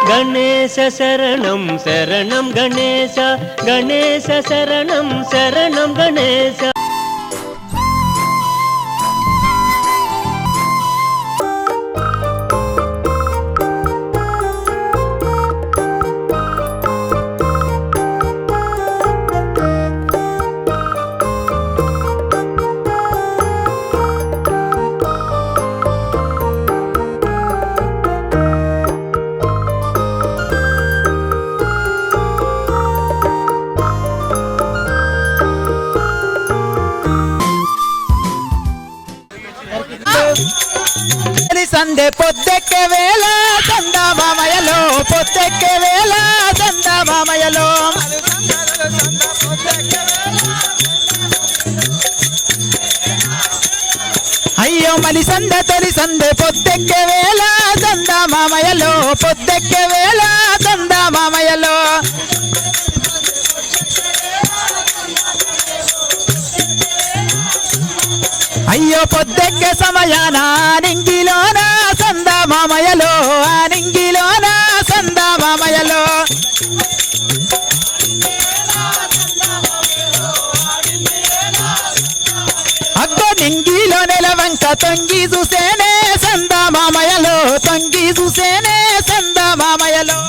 గణేశ శరణం శరణం గణేశ గణేశ శరణం శరణం గణేశ. సందే పొద్దెక్కే వేళ చందమామయలో పొద్దెక్కే వేళ చందమామయలో అయ్యో మలి సందే తొలి సందే పొద్దెక్కే వేళ చందమామయలో పొద్దెక్కే వేళ చందమామయలో అయ్యో పొద్దెక్కే సమయాన నింగిలోన సందమామయలో నింగిలోన సందమామయలో అగ్గో నింగిలో నెలవంక తొంగి చూసేనే సందమామయలో తొంగి చూసేనే సందమామయలో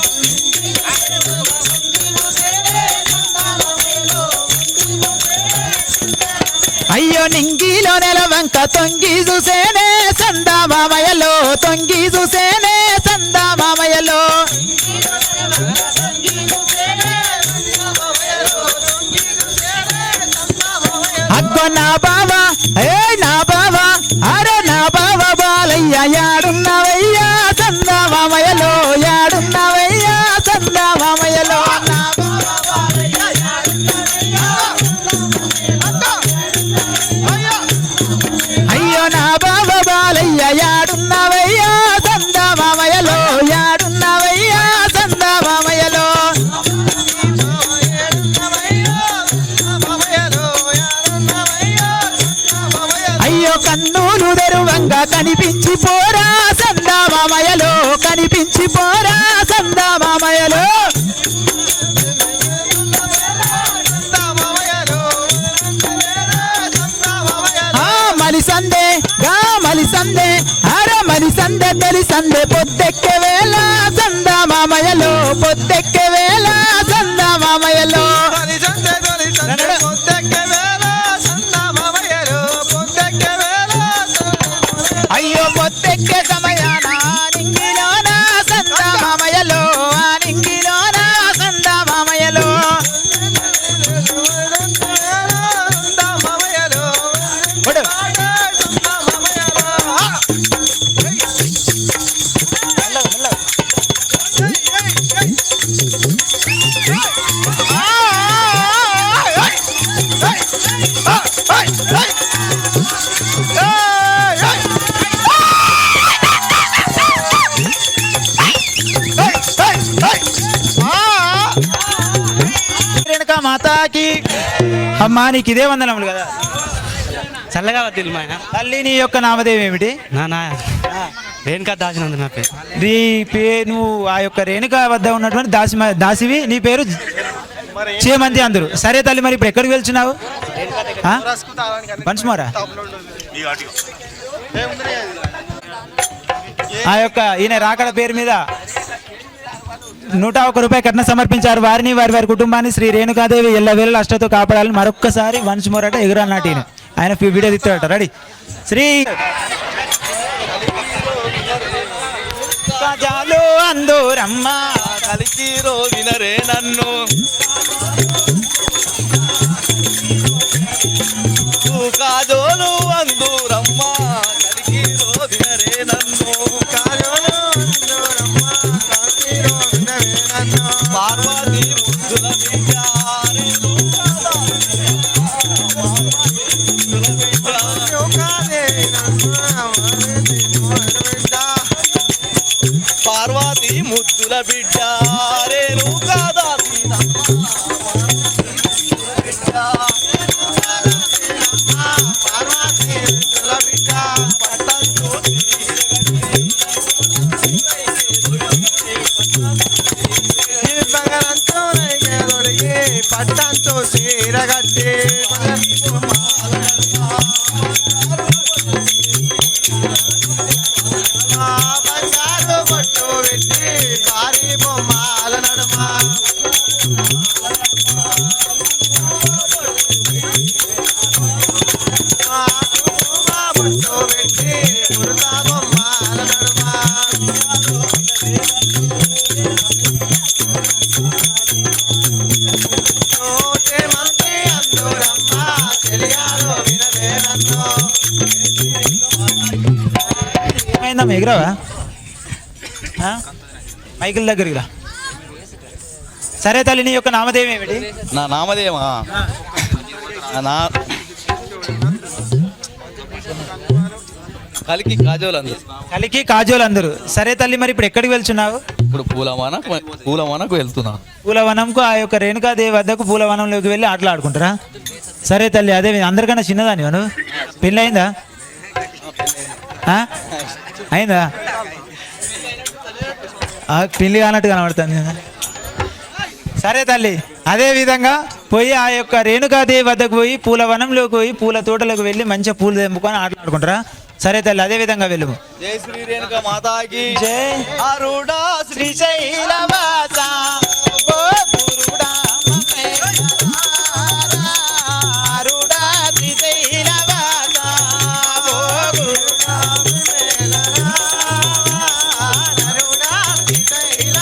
అయ్యో నింగిలో నెలవంక తొంగి చూసేనే సందమామయలో తొంగి చూసేనే సందమామయలో అగ్గో నా బావా నా బావా అరే నా బావా బాలయ్య యాడున్నవయ్యా సందమామయలో యాడున్నవయ్యా సందమామయలో నా బావ బాలయ్య యాడున్నవయ్యా సందమామయలో యాడున్నవయ్యా సందమామయలో అయ్యో కన్నులు తెరువంగా కనిపించి పోరా సందమామయలో కనిపించి పోరా సందమామయలో మలి సందే మలి సందే అరే మలి సందే తొలి సందే పొద్దెక్కే వేళ సందమామయలో పొద్దెక్కే వేళ సందమామయలో అయ్యో పొద్దెక్కే సమయాన నింగిలోన సందమామయలో నింగిలోన సందమామయలో మాతాకి అమ్మా నీకు ఇదే వందనములు కదా చల్లగా వద్దు మా తల్లి నీ యొక్క నామదేవి ఏమిటి? రేణుకా దాసినందు నా పేరు. నీ పేరు నువ్వు ఆ యొక్క రేణుకా వద్ద ఉన్నటువంటి దాసివి నీ పేరు చేమంతి అందరు. సరే తల్లి మరి ఇప్పుడు ఎక్కడికి వెళ్తున్నావు? పంచమోరా ఆ యొక్క ఈయన రాకడ పేరు మీద 101 రూపాయి కట్నం సమర్పించారు. వారిని వారి వారి కుటుంబాన్ని శ్రీ రేణుకాదేవి ఎల్లవేళ అష్టతో కాపాడాలని మరొక్కసారి వన్స్ మోర్ అట ఎగురాలు నాటి ఆయన వీడియో తిట్టాడట. రెడీ శ్రీ కాజాలు అందూరమ్మ కలిసి వినరే నన్ను కాజోలు అందూరమ్మ కలిసి వినరే నన్ను పార్వతి ముద్దుల పార్వతి ముద్దుల బిడ్డ రేణుకా దాసి పట్టంతో చీరగట్టి బంగారు పట్టు పెట్టి భారీ బొమ్మల నడుమ పట్టు పెట్టి కుర్తా బొమ్మల నడుమ ఏమైందమ్మా ఎగురావా మైకిల్ దగ్గరికి రా. సరే తల్లి, నీ యొక్క నామధేయం ఏమిటి? నా నామదేమా నా కలికి కాజోలు అందరు కలికి కాజోలు అందరూ. సరే తల్లి, మరి ఇప్పుడు ఎక్కడికి వెళ్తున్నావు? ఇప్పుడు పూలవనకు వెళ్తున్నా. పూలవనంకు ఆ యొక్క రేణుకాదేవి వద్దకు పూలవనంలోకి వెళ్ళి ఆటలు ఆడుకుంటారా? సరే తల్లి, అదే అందరికన్నా చిన్నదాని నువ్వు. పెళ్ళి అయిందా? అయిందా? పెళ్ళి కానట్టు కనబడుతుంది. సరే తల్లి, అదే విధంగా పోయి ఆ యొక్క రేణుకాదేవి వద్దకు పోయి పూలవనంలోకి పోయి పూల తోటలోకి వెళ్ళి మంచిగా పూలు తెంపుకొని ఆటలాడుకుంటారా? సరే తల్లి, అదే విధంగా వెళ్ళము. జై శ్రీ రేణుక మాతాకి జై. ఆరుడా శ్రీశైలవాస ఓ గురుడా ఆరుడా శ్రీశైలవాస ఓ గురుడా ఆరుడా శ్రీశైలవాస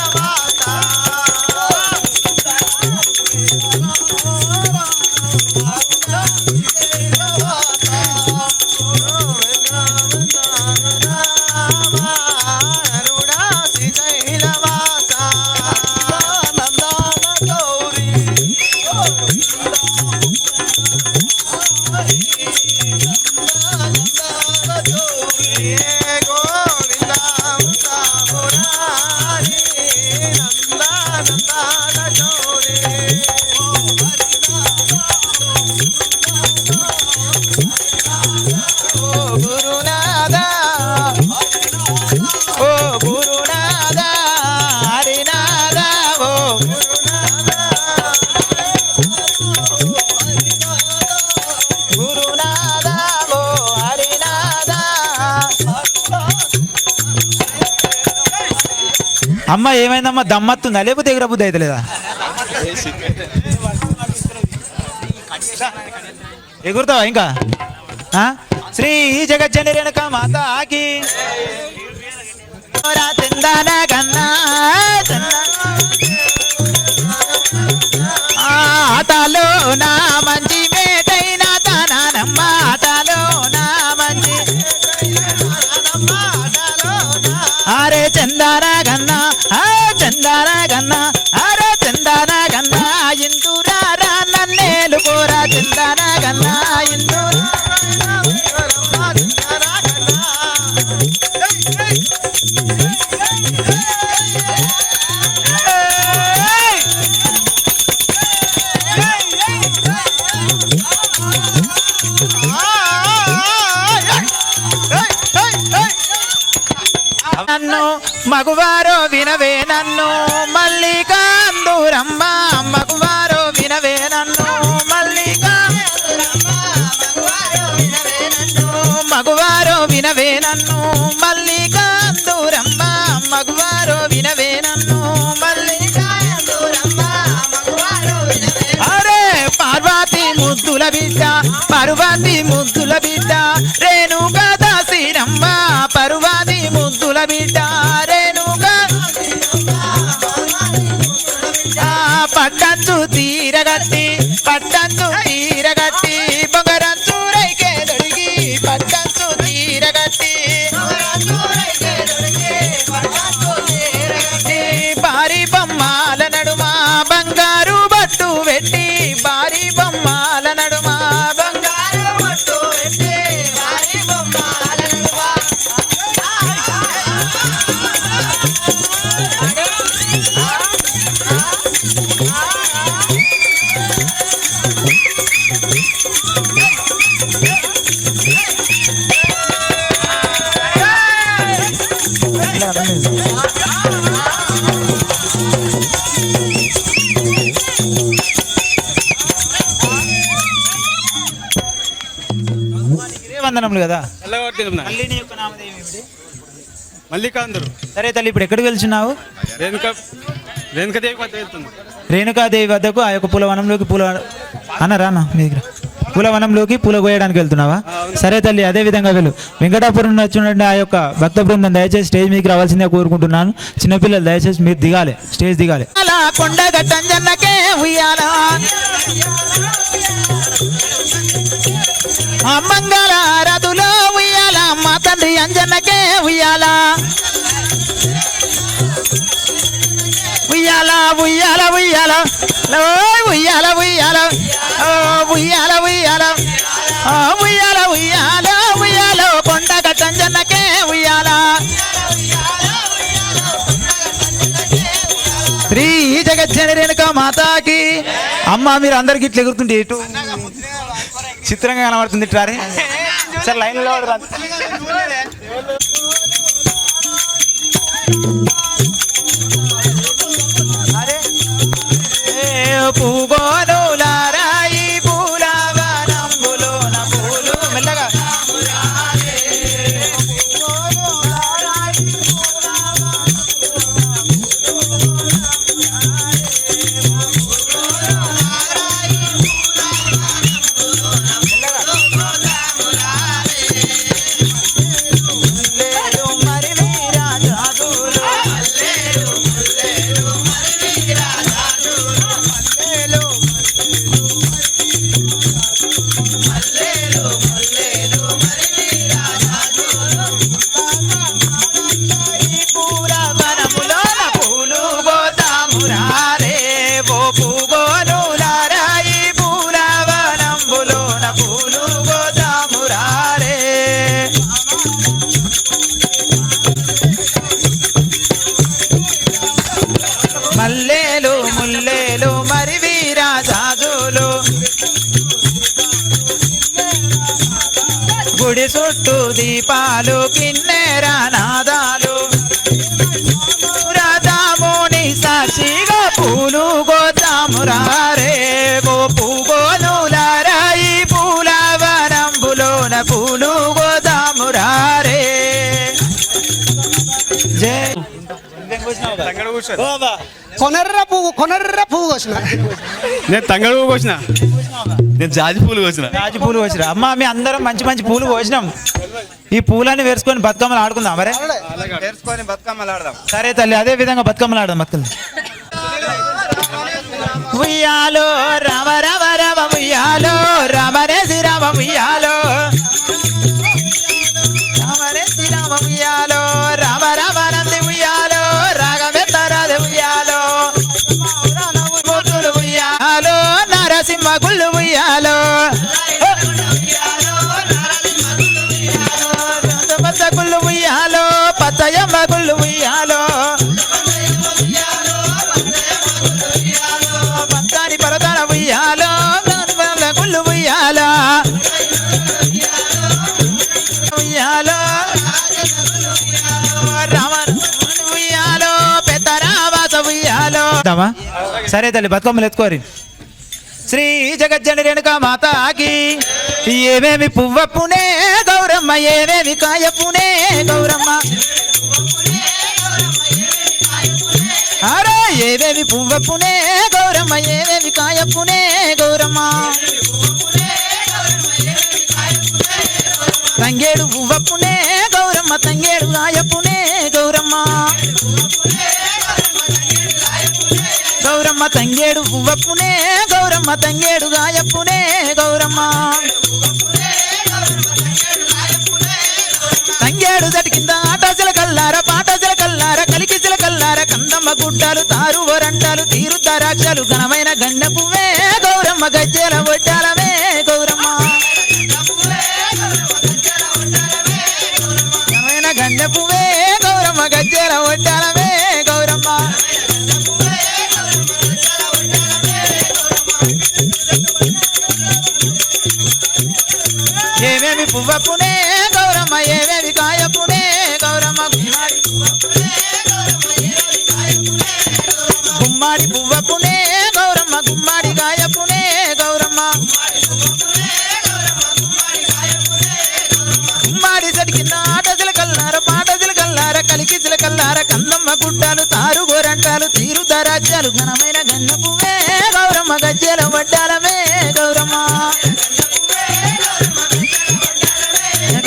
అమ్మ ఏమైందమ్మా, దమ్మత్తుందా లేకపోతే ఎగుర బుద్ధి అయితే లేదా? ఎగురుతావా ఇంకా? శ్రీ జగజ్జని రేణుక మాతాకి ఆటలో నా మంచి మేటైన తానమ్మ ఆటలో నా మంచి అరే చందాన గన్నా చందాన గన్నా అరే చందాన గన్నా ఇందురారా నన్నేలు కోరా చందాన గన్నా ఇందురా నన్ను మగువారో వినవే నన్ను మల్లికాందూరమ్మ మగువారో వినవే నన్ను మగువారో వినవే నన్ను మల్లికాందూరమ్మ మగువారో వినవే నన్ను అరే పార్వతి ముద్దుల బిడ్డ పర్వతి ముద్దుల బిడ్డ రేణుకా దాసిరమ్మ పర్వతి ముద్దుల బిడ్డ రేణుకా పట్టంచు తీరగట్టి పట్టంచు తీరగట్టి బొగరంచు రైకే దొడిగి పట్టంచు తీరగట్టి భారీ బొమ్మల నడుమ బంగారు బట్టు పెట్టి భారీ బొమ్మల నడుమ బంగారు బట్టు పెట్టి భారీ బొమ్మల నడుమ వందనములు కదా. చల్లగొట్టింది మళ్ళీ నీ యొక్క నామధేయం ఏమిటి? మల్లికాందరు సరే తల్లి, ఇప్పుడు ఎక్కడికి వెళ్తున్నావు? రేణుకదేవి వద్ద వెళ్తుంది. రేణుకాదేవి వద్దకు ఆ యొక్క పూలవనంలోకి రానా మీ దగ్గర పూలవనంలోకి పూల కోయడానికి వెళ్తున్నావా? సరే తల్లి, అదే విధంగా వెళ్ళు. వెంకటాపురం వచ్చినటువంటి ఆ యొక్క భక్త బృందం దయచేసి స్టేజ్ మీదకి రావాల్సిందే కోరుకుంటున్నాను. చిన్నపిల్లలు దయచేసి మీరు దిగాలి, స్టేజ్ దిగాలి. మంగళ రథులో ఉయ్యాల మా తండ్రి అంజన్నకే ఉయ్యాల ఉయ్యాల ఉయ్యాల ఉయ్యాల ఉయ్యాల ఉయ్యాల ఉయ్యాల ఉయ్యాల ఉయ్యాల ఉయ్యాల ఉయ్యాల కొండగ అంజన్నకే ఉయ్యాల శ్రీ జగజ్జనని రేణుకా మాతాకి. అమ్మ మీరు అందరికి ఇట్లా ఎగురుతుంటే ఎటు చిత్రంగా కనబడుతుంది. ఇట్లా సార్ లైన్లో పూగోనులారాయి పూలవనంబులోన పూలు మెల్లగా మల్లేలు ముల్లేలు మరి వీరాజాజులు గుడి చుట్టూ దీపాలు కిన్నెర నాదాలు రాధాముని సాక్షిగా పూలు గోతామురారే ఓ పూగోనులారాయి పూలవనంబులోన పూలు గోతామురారే. జయ కొనర్ర పువ్వు కోసిన. నేను తంగడు పువ్వు కోసిన. నేను జాజి పూలు కోసిన. రాజు పూలు కోసిరా? అమ్మ మీ అందరం మంచి మంచి పూలు కోసినాం. ఈ పూలని వేసుకొని బతుకమ్మలు ఆడుకుందాం. మరే బతుకమ్మలు ఆడదాం. సరే తల్లి, అదే విధంగా బతుకమ్మలు ఆడదాం. బతుకమ్మ ఉయ్యాలో రామ రామ రామ ఉయ్యాలో రామరే శ్రీరామ ఉయ్యాలో రామరే శ్రీరామ ఉయ్యాలో రామ రామ నంది ఉయ్యాలో రాఘవేంద్రరాధ ఉయ్యాలో ఉయ్యాలో నరసింహ గుళ్ళు ఉయ్యాలో పచ్చ గుళ్ళు ఉయ్యాలో పచ్చయమ్మ గుళ్ళు ఉయ్యాలో పచ్చాని పరదన ఉయ్యాలో గుళ్ళు ఉయ్యాలో ఉయ్యాలో రామ ఉయ్యాలో పెద్ద రావాస ఉయ్యాలో. సరే తల్లి, బతుకమ్మలు ఎత్తుకోరి. శ్రీ జగజ్జనని రేణుకా మాతాకి. ఏమేమి పువ్వప్పునే గౌరమ్మ ఏమేమి కాయప్పునే గౌరమ్మ అరే ఏమేమి పువ్వప్పునే గౌరమ్మ ఏమేమి కాయప్పునే గౌరమ్మ తంగేడు పువ్వప్పునే గౌరమ్మ తంగేడు కాయప్పునే గౌరమ్మ గౌరమ్మ తంగేడు పువ్వప్పునే గౌరమ్మ తంగేడు గాయప్పునే గౌరమ్మ తంగేడు జటి కింద ఆటాసిల కల్లార పాటాసిల కల్లార కలికిసిల కల్లార కందమ్మ గుడ్డాలు తారు వరంటాలు తీరు దారాక్షలు ఘనమైన గండ పువ్వే గౌరమ్మ గజ్జెల ఒడ్డాలమే గౌరమ్మ ఘనమైన గండ పువ్వే గౌరమ్మ గజ్జెల ఒడ్డాలమే గౌరమ్మ ఏమేమి పువ్వప్పునే గౌరమ్మ ఏమేమి కాయప్పునే గౌరమ్మ గుమ్మాడి పువ్వప్పునే గౌరమ్మ గుమ్మాడి కాయప్పునే గౌరమ్మ గంగమ్మ గుడ్డలు తారు గోరంటాలు తీరుదరాజ్యాలు ఘనమైన గన్న పువ్వే గౌరమ్మ గజ్జెల వడ్డాలమే గౌరమ్మ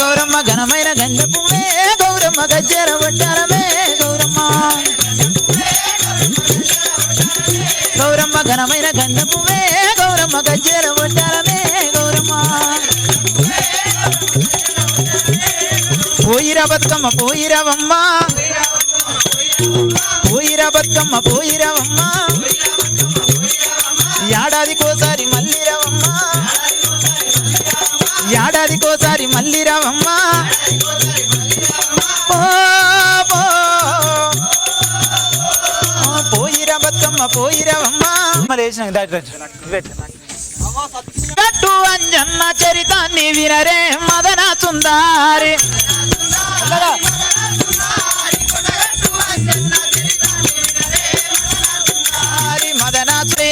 గౌరమ్మ ఘనమైన గన్న పువ్వే గౌరమ్మ గజ్జెల వడ్డాలమే గౌరమ్మ గౌరమ్మ ఘనమైన గన్న పువ్వే గౌరమ్మ గజ్జెల వడ్డాలమే గౌరమ్మ పోయిరా బతుకమ్మ పోయిరావమ్మ పోయిరా బతుకమ్మ పోయిరావమ్మ ఏడాదికోసారి మళ్ళీ రావమ్మ ఏడాదికోసారి మళ్ళీ రావమ్మ పోయిరా బతుకమ్మ పోయిరావమ్మ గట్టు అంజన్న చరితాన్ని వినరే మదన సుందారి మదన శ్రీ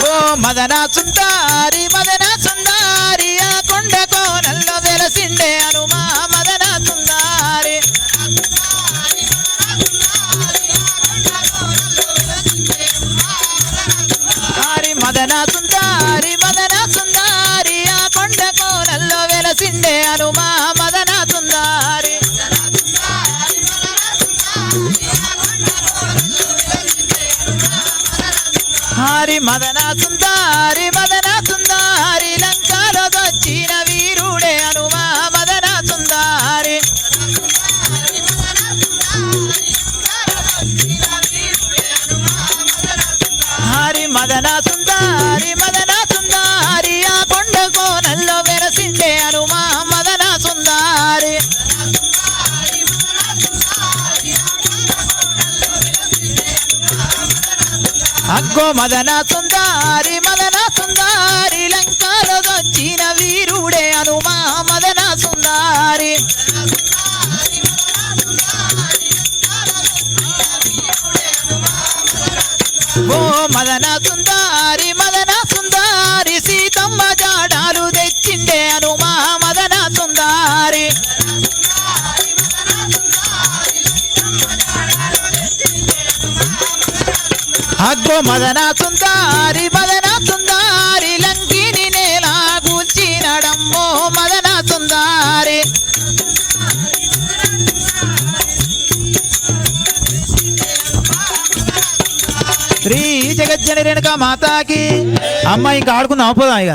ఓ మదన సుందారి ఆ కొండ కోనల్లో వెలసిండే అనుమా మదన సుందారి మదన సుందారి ఆ కొండ కోనల్లో వెలసిండే అనుమా మదన సుందారి మదన సుందారి లంకాలో వచ్చిన వీరుడే అనుమా మదన సుందారి మదన సుందారి ఆ కొండ కోనల్లో వెలసిండే అనుమా మదన సుందారి అగ్గో మదన సుందారి లంకాలో వచ్చిన వీరుడే అనుమా మదన సుందారి ఓ మదన సుందారి సీతమ్మ జాడాలు తెచ్చిండే అనుమా మదన సుందారి అగ్గో మదన సుందారి లంకిని నేల కూర్చినడమ్మో మదన సుందారి శ్రీ జగజ్జన రేణుకా మాతాకి అమ్మ ఇంకా ఆడుకుందాం పోదాం ఇక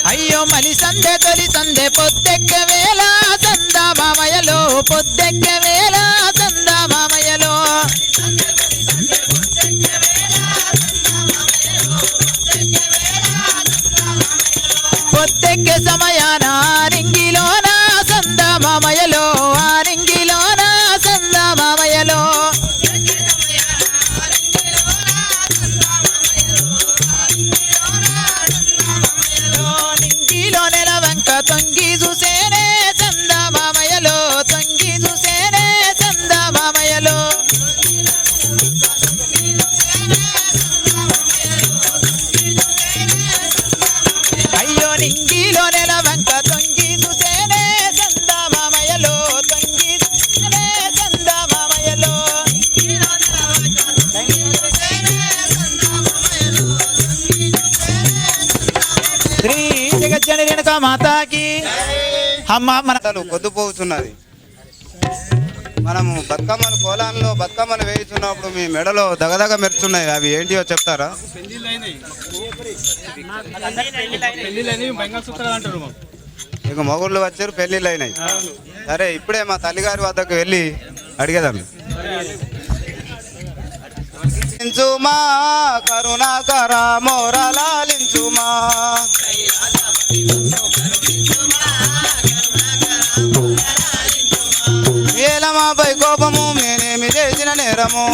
అయ్యో మలి సందే తొలి సందే పొద్దెక్క వేళ సందా మామయ్యలో పొద్దెక్క వేళ సందా మామయ్యలో పొద్దెక్కే సమయాన రింగిలోన సందా మామయ్యలో ఆ రింగిలోన సందా మామయ్యలో నింగిలో నెలవంక తొంగి చూసేనే సందా మామయ్యలో తొంగి చూసేనే సందా మామయ్యలో అయ్యో నింగిలో నెలవంక తొంగి చూసేనే సందా మామయ్యలో తొంగి చూసేనే సందా మామయ్యలో శ్రీ జగజ్జన రేణుకా మాతాకి అమ్మ మన పొద్దుపోతున్నది. మనము బతుకమ్మను పొలాల్లో బతుకమ్మను వేస్తున్నప్పుడు మీ మెడలో దగదగ మెరుస్తున్నాయి, అవి ఏంటివో చెప్తారా? ఇక మొగుళ్ళు వచ్చారు, పెళ్ళిళ్ళు అయినాయి. సరే, ఇప్పుడే మా తల్లిగారి వద్దకు వెళ్ళి అడిగేదాం. లాలించుమా కరుణాకర మోర లాలించుమా, ఏలమాపై కోపము నేనేమి చేసిన నేరము,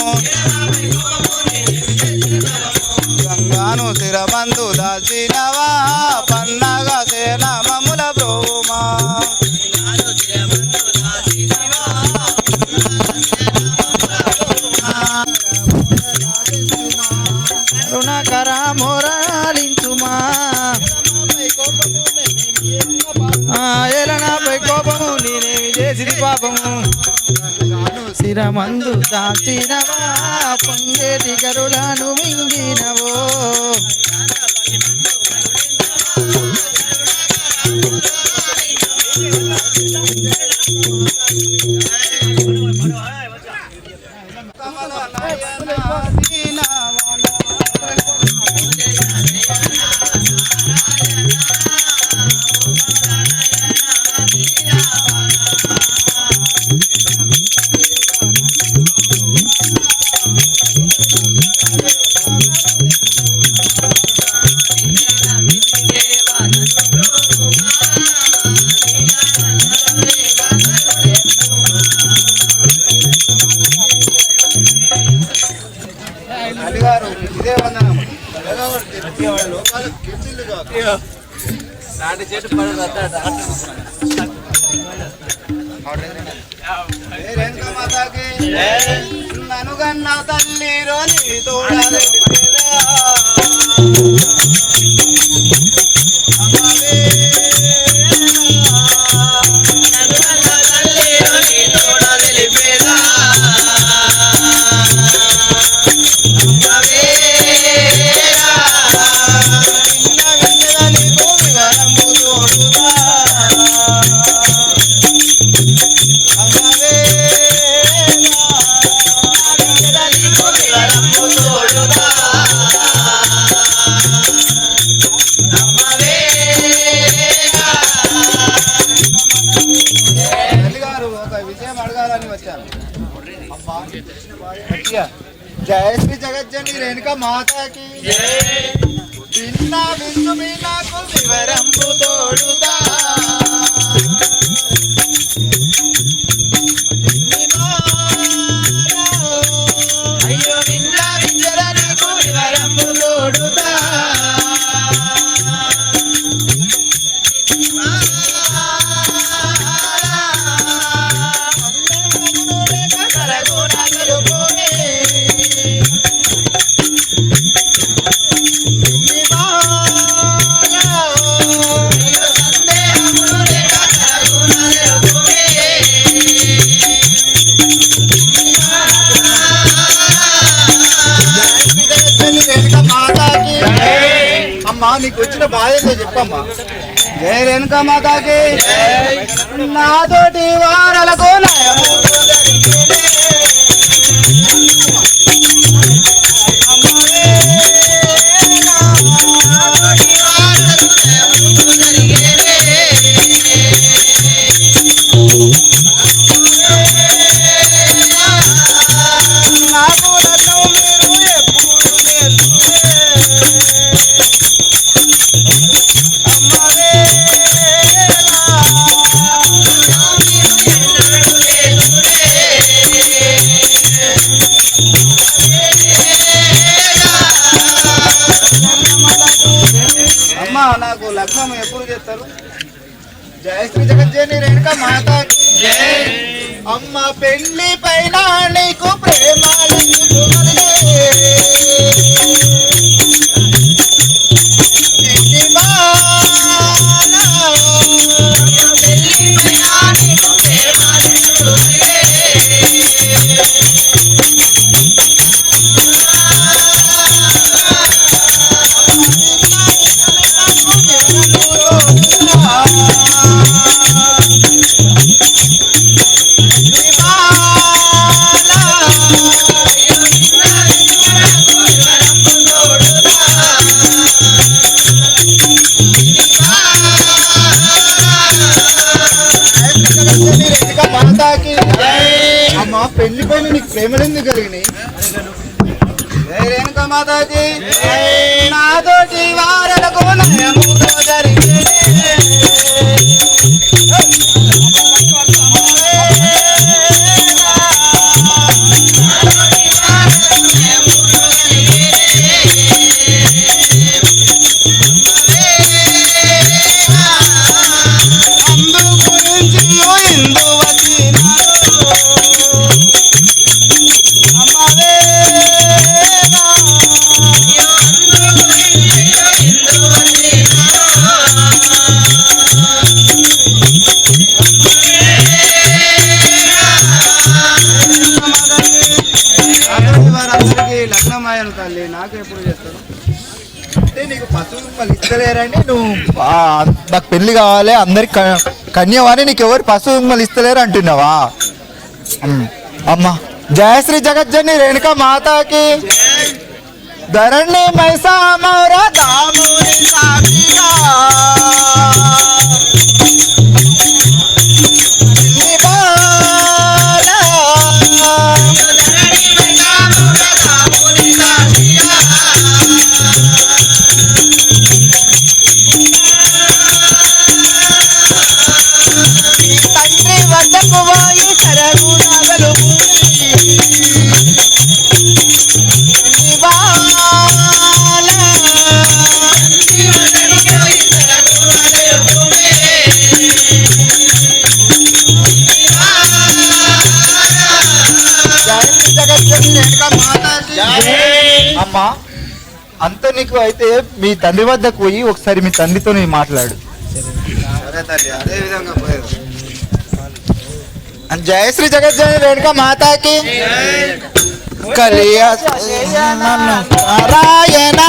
గంగాను శిరబంధు దాల్చినవా పన్నగా సేనామముల బ్రోమా. కరుణాకర మోరాలించుమా ఏలనాపై కోపము నేనేమి చేసింది పాపము శిరమందు దాచినవా పొంగేటి కరులను మింగినవో అలిగారు ఇదే వందనం మాతాకి ననుగన్న తల్లి రోని తోడ जय श्री जगज्जनी रेणुका माता की बिन्ना बिंदु मीना को विवरंबु तोड़ुदा अय्यो बिन्ना बिंजरनी को विवरंबु तोड़ुदा నీకు వచ్చిన బాధ్యత చెప్పమ్మా జయ రేణుకా మాతాకి నాతోటి వారలకు నాకు లగ్నం ఎప్పుడు చేస్తారు జయ శ్రీ జగజ్జని రేణుకా మాతాకి అమ్మ పెళ్లి పైన నీకు ప్రేమ అమ్మ పెళ్లి పైన నీకు ప్రేమలు ఎందుకు కలిగినాయి జయ రేణుకా మాతాకి నాతోటి వారలకు నయముతో జరిగే అమ్మ తల్లి నాకు ఎప్పుడు చేస్తారు? అంటే నీకు పశువులు మళ్ళీ ఇస్తలేరని నువ్వు నాకు పెళ్లి కావాలి అందరికి కన్యవాణి నీకు ఎవరు పశువు మళ్ళీ ఇస్తలేరు అంటున్నావా? అమ్మా జయశ్రీ జగజ్జని రేణుకా మాతాకి ధరణి మైసా మౌర దాముని సాక్షిగా తండ్రి వద్దకు పోయి సరగుణాలు అమ్మా అంత నీకు అయితే మీ తండ్రి వద్దకు పోయి ఒకసారి మీ తండ్రితో నీ మాట్లాడు. సరే తల్లి, అదే విధంగా పోయేది. జయశ్రీ జగజ్జని రేణుకా మాతాకి కలియ నారాయణ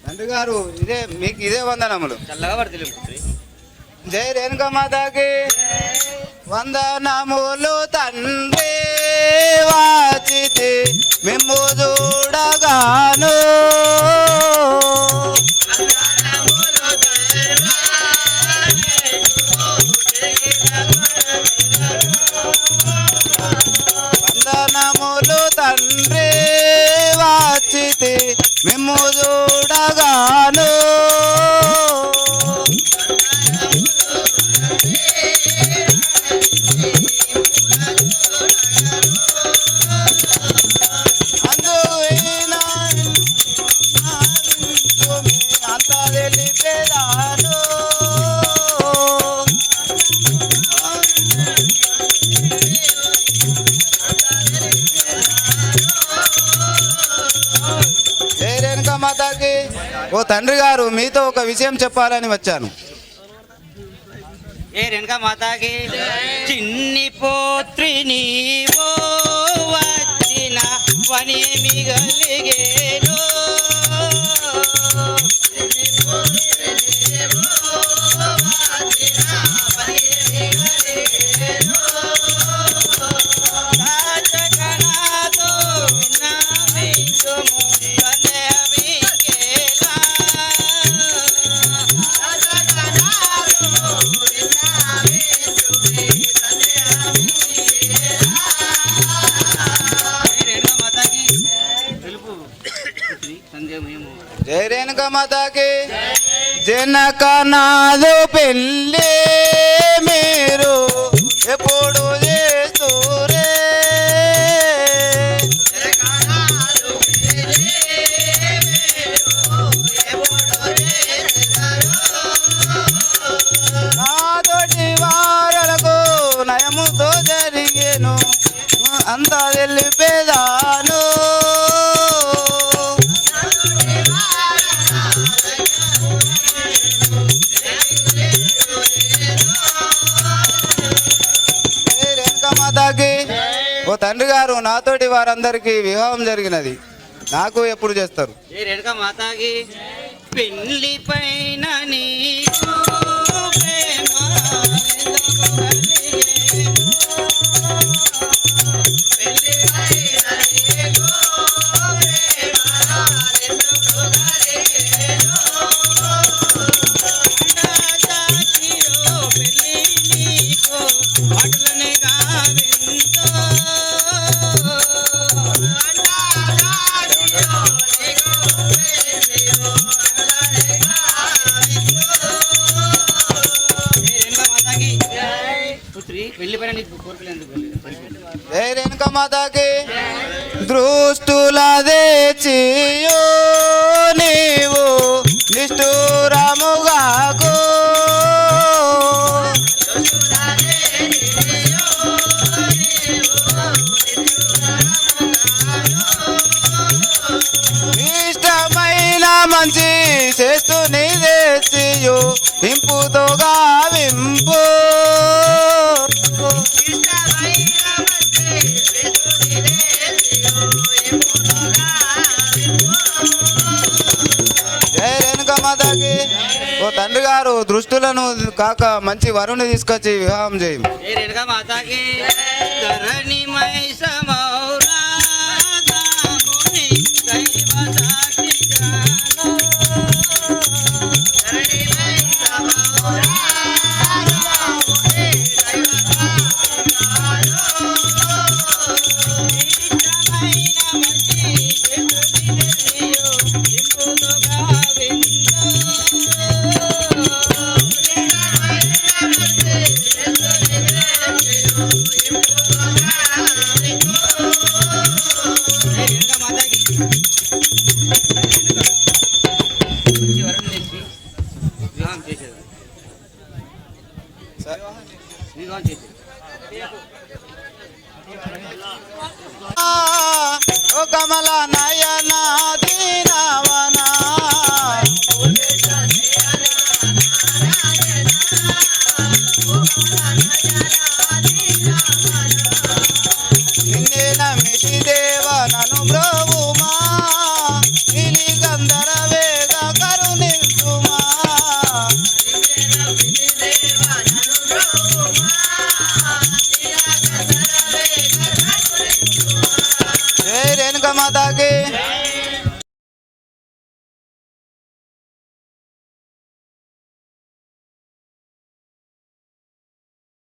తండ్రి గారు ఇదే మీకు ఇదే వందనములు. చల్లగా పడుతుంది పుత్రి. జై రేణుకా మాతాకి వందనములు తండ్రి వాచితి మిమ్ము చూడగాను వందనములు తండ్రి వాచితి మిమ్ము చూడగాను అంత తెలిపేదాను జై రేణుకా మాతాకి. ఓ తండ్రి గారు మీతో ఒక విషయం చెప్పాలని వచ్చాను. ఏ రేణుకా మాతాకి చిన్ని పోత్రి నీవో వచ్చిన పని మిగలిగేను రాజకణాతో విన్నవించుము కన్యమికేలా. జై రేణుకా మాతాకి జనక నాదు పెళ్ళి మీరు ఎప్పుడు చేస్తూరే నాతోటి వారలకు నయముతో జరిగేను అంతా తెలిపేదాను మాతాకి. ఓ తండ్రి గారు నాతోటి వారందరికీ వివాహం జరిగినది, నాకు ఎప్పుడు చేస్తారు? ఏ రేణుకా మాతాకి పెళ్లి పైన నీకు ప్రేమ ఎందుకు కలిగేను? పెళ్లి పైన నీకు ప్రేమ ఎందుకు కలిగేను? అండదాచియో పెళ్లి నీకు అటులనే కావిందో. అండదాచియో జై రేణుకా మాతాకి దృష్టుల దేచియో నీవు నిష్ఠురముగాకు ఇష్టమైన మంచి చేస్తూ నీ దేశియు ఇంపుతో గావింపు జై రేణుకా మాతాకి ఓ తండ్రి గారు దృష్టులను కాక మంచి వరుని తీసుకొచ్చి వివాహం చేయి ఏ రేణుకా మాతాకి ధరణి మై సమౌరా దాముని దైవ సాక్షి జానో ధరణి మై సమౌరా దాముని దైవ సాక్షి జానో ఇష్టమైన మంచి చెట్టుని తెలియో ఇంపులుగా విందో ఓ కమలా